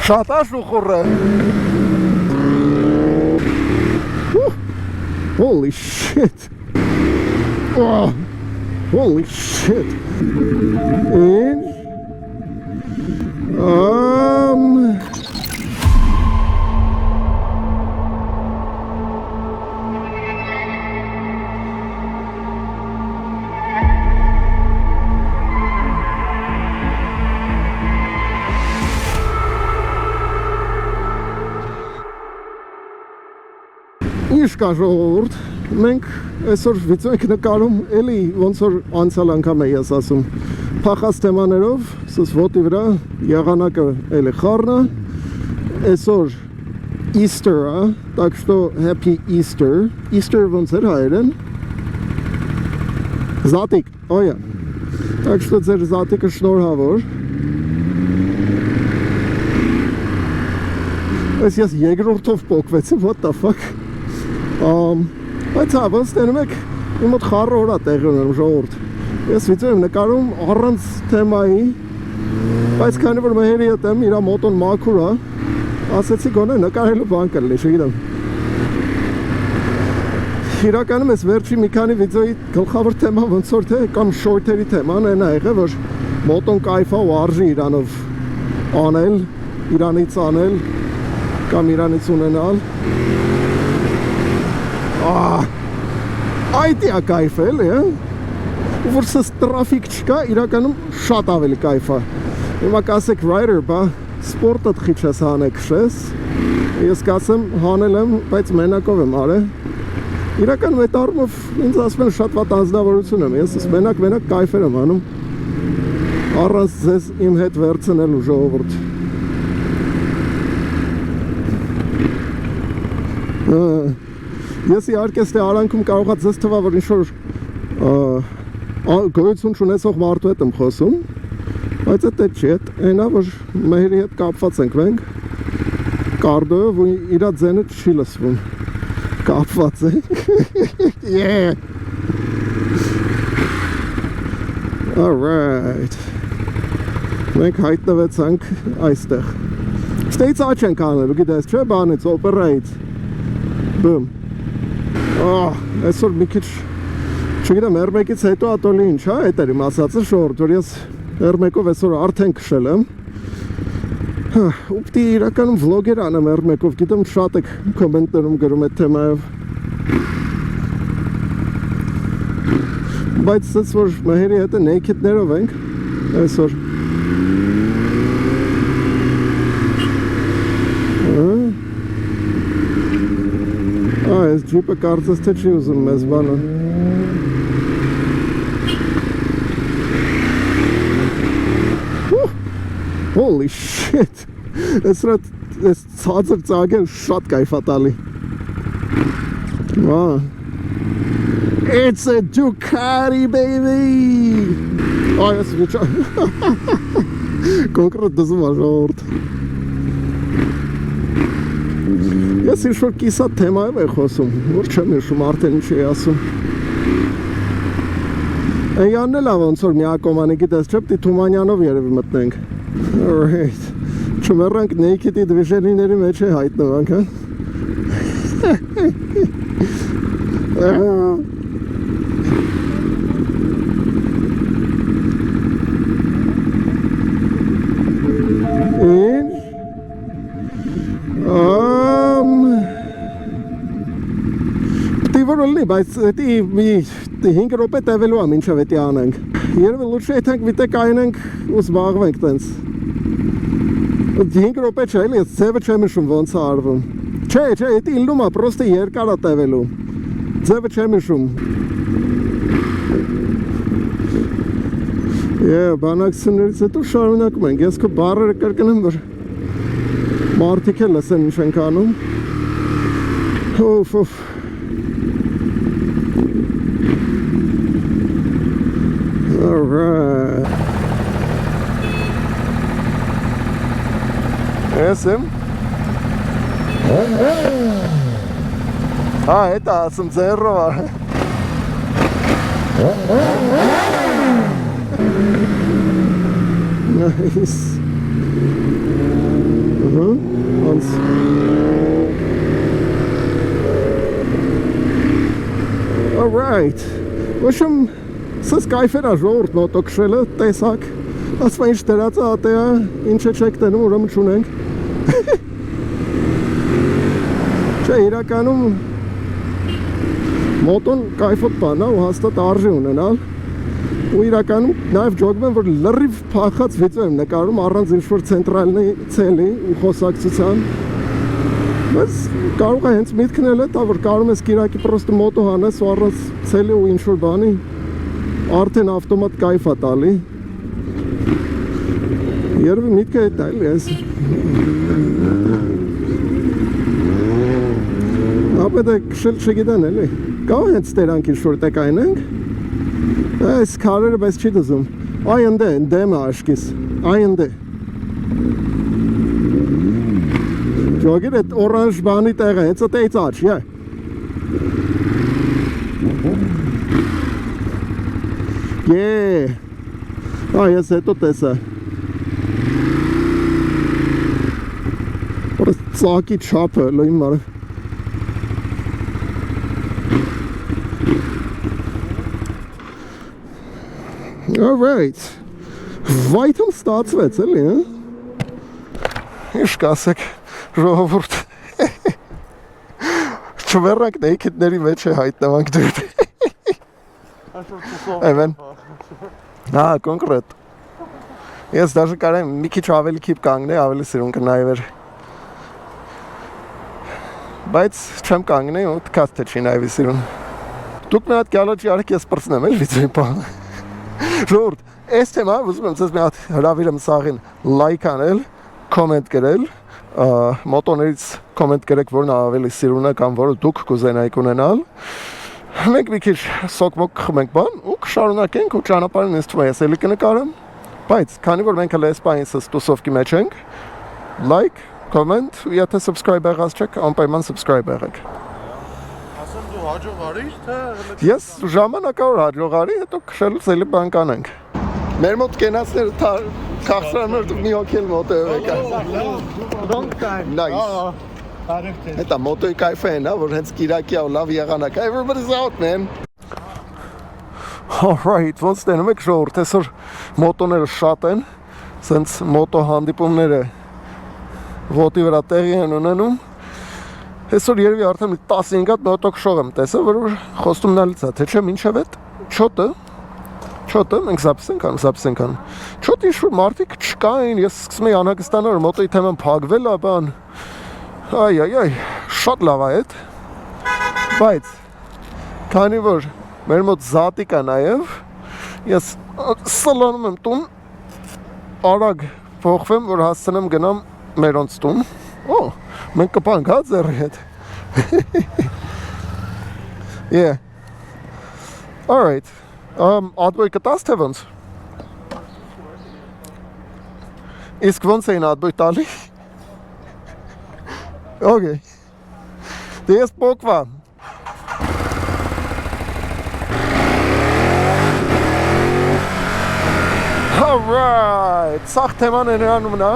Շատ աշուխուռ է։ Holy shit. Oh, holy shit. And Ինչ կա ժողովուրդ, մենք այսօր վիդեո ենք նկարում, էլի ոնց որ անցյալ անգամ էի ասում, փախած թեմաներով, սուս ոտի վրա, եղանակը էլի խառն է, այսօր Easter է, так что Happy Easter, Easter ոնց էր հայերեն, Զատիկ, օյա, так что ձեր զատիկը շնորհավոր, ես երկրորդով պոկվեցի, what the fuck, բայց հավանց տենում եք իմ մոտ խառը օր է տեղի ունենում ժողովուրդ ես վիդեո եմ նկարում առանց թեմայի բայց քանի որ մհերի հետ եմ իրա մոտոն մաքուր է ասեցի գոնե նկարելու բան կլինի չգիտեմ իրականում ես վերջի մի քանի վիդեոյի գլխավոր թեման ոնց որ թե կամ շորթերի թեման այն է եղել որ մոտոն կայֆա ու արժի իրանով անել իրանից անել կամ իրանից ունենալ Այդ է կայֆ էլի, որ սս տրաֆիկ չկա, իրականում շատ ավելի կայֆ է Հիմա կասեք rider, բա սպորտդ խիչ ես հանեք շես Ես կասեմ հանել եմ, բայց մենակով եմ արել Իրականում այդ առումով ինձ ասում են շատ վատ անձնավորություն եմ Ես մենակ կայֆեր եմ անում Առանց ձեզ իմ հետ վերցնելու ժողովուրդ Ես իհարկե ստե արանքում կարող է ձեզ թվա, որ ինչ-որ գոյություն չունեցող մարդու հետ եմ խոսում, բայց այդ չի, այնա, որ մհերի հետ կապված ենք մենք, կարդոյով ու իրա ձենը չի լսվում, կապված ենք, yeah, alright, մենք հայտնվեցանք այստեղ, ստեից աչ ենք անելու, գիտես չէ, բանից, operate, boom, այսօր մի քիչ չգիտեմ R1-ից հետո ատոլի ինչ է այդ էր իմ ասածը շորտ որ ես R1-ով այսօր արդեն քշել եմ ուպտի իրականում վլոգեր անեմ R1-ով գիտեմ շատ եք կոմենտներում գրում այդ թեմայով բայց սենց որ մհերի հետ naked-ներով ենք այսօր Այս ջիպը կարծես թե չի ուզում մեզ բանը Holy shit Այս ծածր ծագել շատ կայֆ է տալի It's a Ducati baby Այս վիճա Կոնկրետ դզում է ժողովուրդ Ես ինչ-որ կիսա թեմայով է խոսում, որ չեմ հիշում արդեն ինչ է ասում Էյանն էլ ոնց որ միակոմանի գիտես չէ, պտի Թումանյանով երևի մտնենք Alright, չմեռանք naked-ի դվիժենիների մեջ է հայտնվանք, Բայց էտի 5 րոպե տևելու է մինչև էտի անենք Երևի լուչը եթենք վիտեք այնենք ու զբաղվենք տենց 5 րոպե չէ էլի, ես ձևը չեմ հիշում ոնց է արվում Չէ, էտի իլնում է, պրոստը երկար է տևելու Ձևը չեմ հիշում Բանակցություններից հետո շարունակում ենք Ես քո բառերը կրկնեմ, որ մարդիկ էլ լսեն ինչ ենք անում Օֆ Alright Ես եմ Էտա ասում ձերրով է Nice Անց Alright. Ոչմ սս կայֆեր է ժողովուրդ մոտո քշելը, տեսակ։ Ասում ինչ դրած է, ատե է, ինչ չեք տենում, ուրեմն չունենք։ Չէ, իրականում մոտոն կայֆոտ բան է ու հաստատ արժի ունենալ։ Ու իրականում նաև ջոգում եմ, որ լրիվ փախած վիդեո եմ նկարում առանց ինչ-որ ցենտրալնի ցելի ու խոսակցության։ Բայց կարող է հենց միտքն էլ է դա, որ կարող ես կիրակի պրոստը մոտո հանես ու առանց ցելի ու ինչ-որ բանի արդեն ավտոմատ կայֆ է տալի։ Երևի միտքը է դա էլի ես։ Ապա դա քշել չգիտեն էլի։ Կարող հենց տերանք ինչ-որ տեք այնենք։ Այս քարերը բայց չի դզում։ Այ ընդ է, դեմը աշկիս։ Այ ընդ է։ Ջոգիր այդ օրանժ բանի տեղը, հենց այդից աչ, յա։ Այ ես հետո տեսա։ Որ ծակի չափը, լույն մարը։ Alright. Վայթում ստացվեց էլի, Ինչ կասեք, ժողովուրդ։ Չվերանք նեյքիդների մեջ է հայտնվանք դուրդ։ Էվեն։ Կոնկրետ։ Ես դաժը կարեմ մի քիչ ավելի քիպ կանգնեի, ավելի սիրուն կնայվեր։ Բայց չեմ կանգնեի ու թքած թե չի նայվի սիրուն։ Դուք մի հատ գալոճի արեք ես պրծնեմ էլ վիդեոյի պահ։ Ժողովուրդ, այս թեմա ուզում եմ ձեզ մի հատ հրավիրեմ սաղին լայք անել, կոմենտ գրել, մոտոներից կոմենտ գրեք, որն ավելի սիրուն է կամ որը դուք կուզենայիք ունենալ։ Մենք մի քիչ սոկ-մոկ խմենք բան ու կշարունակենք ու ճանապարհին ինձ թվում է ես էլի կնկարեմ, բայց քանի որ մենք հենց այս պահին տուսովքի մեջ ենք, լայք, կոմենտ, ու եթե subscribe եղած չեք, անպայման subscribe եղեք։ Հաջողարի, թե Ես ժամանակավոր հաջողարի, հետո քշելուց էլի բան կանենք։ Մեր մոտ կենացները քաղցրանում դու մի հոգել մոտո եկա։ Long time. Nice։ Հետա մոտոյի կայֆը են, որ հենց կիրակի ա ու լավ եղանակ։ Everybody's out, man։ Alright, ոնց տենում եք ժողովուրդ, այսօր մոտոները շատ են, սենց մոտո հանդիպումները ոտի վրա տեղի են ունենում։ Այսօր երևի արդեն մի 15 հատ մոտո քշող եմ տեսել, որ խոստումնալից է, թե չէ մինչև այդ չոտը, մենք զապսենք անում։ Չոտ ինչ-որ մարդիկ չկային, ես սկսում էի անհագստանալ, որ մոտոյի թեման փակվել է, բան։ Այ, շատ լավ է այդ։ Բայց, քանի որ մեր մոտ զատիկ է նաև, ես սլանում եմ տուն, արագ փոխվեմ, որ հասցնեմ գնամ մերոնց տուն։ Մենք կպանք, հա, ձեռի հետ։ Yeah. Alright. Ադբոյ կտաս թե ոնց։ Իսկ ոնց էին ադբոյ տալի։ Okay. Դե ես պոկվա։ Alright. Սաղ թեման է նրանումն է,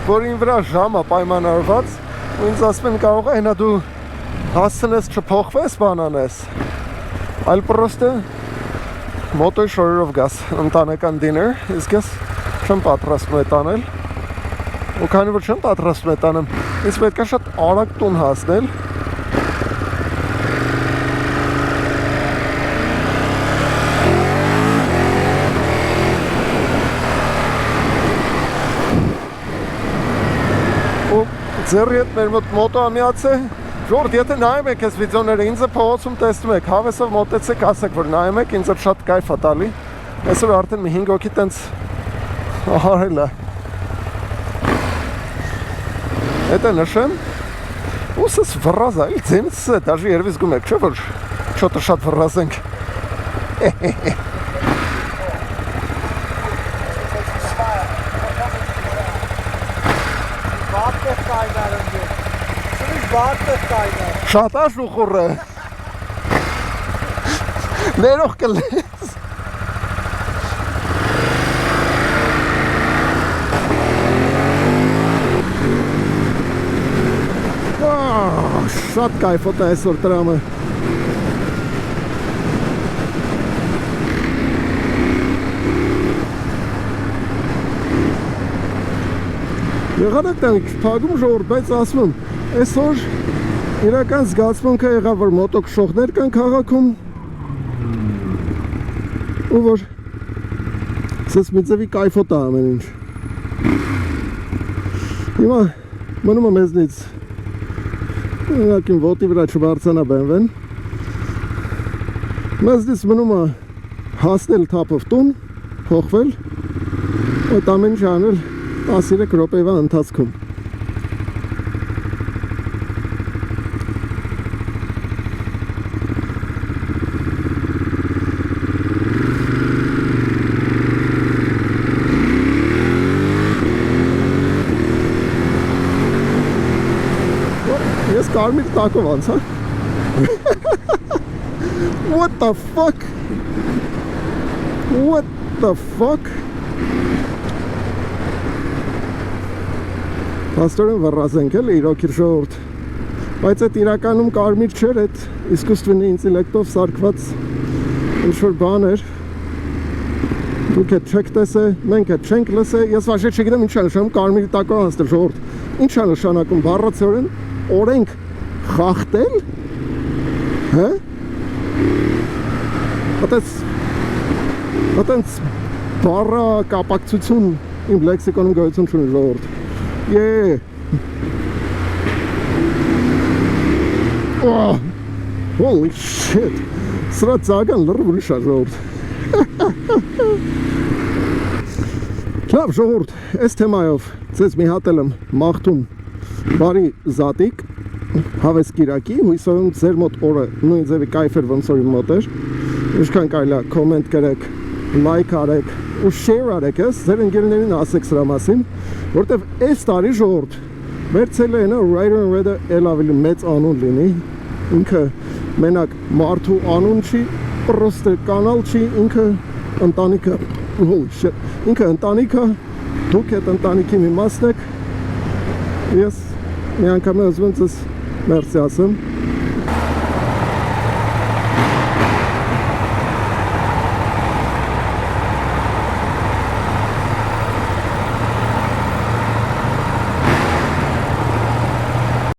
որին վրա ժամ է պայմանավորված, ու ինձ ասում են կարող է հենա դու հասցնես չփոխվես բան անես, այլ պրոստը մոտոյի շորերով գաս ընտանեկան դիներ, իսկ ես չեմ պատրաստում է տանել, ու քանի որ չեմ պատրաստում է տանեմ, ինձ պետք է շատ արագ տուն հասնել, ձեռի հետ մեր մոտ մոտո ամիաց է, ժորդ, եթե նայում եք ես վիդեոները, ինձը փողոցում տեսնում եք, հավեսով մոտեցեք, ասեք, որ նայում եք, ինձը շատ կայֆ է տալի, այսօր արդեն մի 5 հոգի տենց արել է։ Հետ է նշեմ, ուսս վռազ է, ձենից է, դաժի երևի զգում եք, չէ, որ չոտը շատ վռազ ենք։ Շատ աշուխուռ է։ Ներող կլես։ Շատ կայֆոտ է այսօր տրամը։ Եղանակ տանք փագում ժողովուրդ, բայց ասում եմ, այսօր իրական զգացմունքը եղավ, որ մոտոքշողներ կան քաղաքում ու որ սես մի ձևի կայֆոտ է ամեն ինչ։ Հիմա մնում է մեզնից ինակին ոտի վրա չբարձանա BMW-ն, մեզնից մնում է հասնել թափով տուն, փոխվել, այդ ամեն ինչ անել 13 րոպեվա ընթացքում։ Ես կարմիր տակով անցա։ What the fuck? What the fuck? Պաստորեն վռազենք էլ իրոք իր ժողորդ, բայց այդ իրականում կարմիր չեր, այդ իսկուստնի ինտելեկտով սարքված ինչ-որ բան էր, դուք էդ չեք տեսե, մենք էդ չենք լսե, ես վաշե չգիտեմ ինչ է նշանում կարմիր տակով անցնել ժողորդ, ինչ է նշանակում բառացիորեն օրենք խախտել, հե? Ատենց բառա կապակցություն իմ լեքսիկոնում գոյություն չունի ժողորդ։ Yeah. Oh, holy shit. Սրա ծագան լրը ուրիշ է ժողորդ։ Լավ ժողորդ, այս թեմայով ձեզ մի հատ եմ մաղթում բարի զատիկ, հավես կիրակի, հույսով եմ ձեր մոտ օրը նույն ձևի կայֆ էր ոնց որ իմ մոտ էր, ինչքան կարելի է կոմենտ գրեք, լայք արեք ու շեյր արեք, ձեր ընկերներին ասեք սրա մասին, որտեվ այս տարի ժողորդ մեր ցելենը Rider and Redder էլ ավելի մեծ անուն լինի, ինքը մենակ մարդու անուն չի, պրոստը կանալ չի, ինքը ընտանիքը, ինքը ընտանիքը, դուք այդ ընտանիքի մի մասն եք, ես մի անգամ ուզում եմ ձեզ մերսի ասեմ,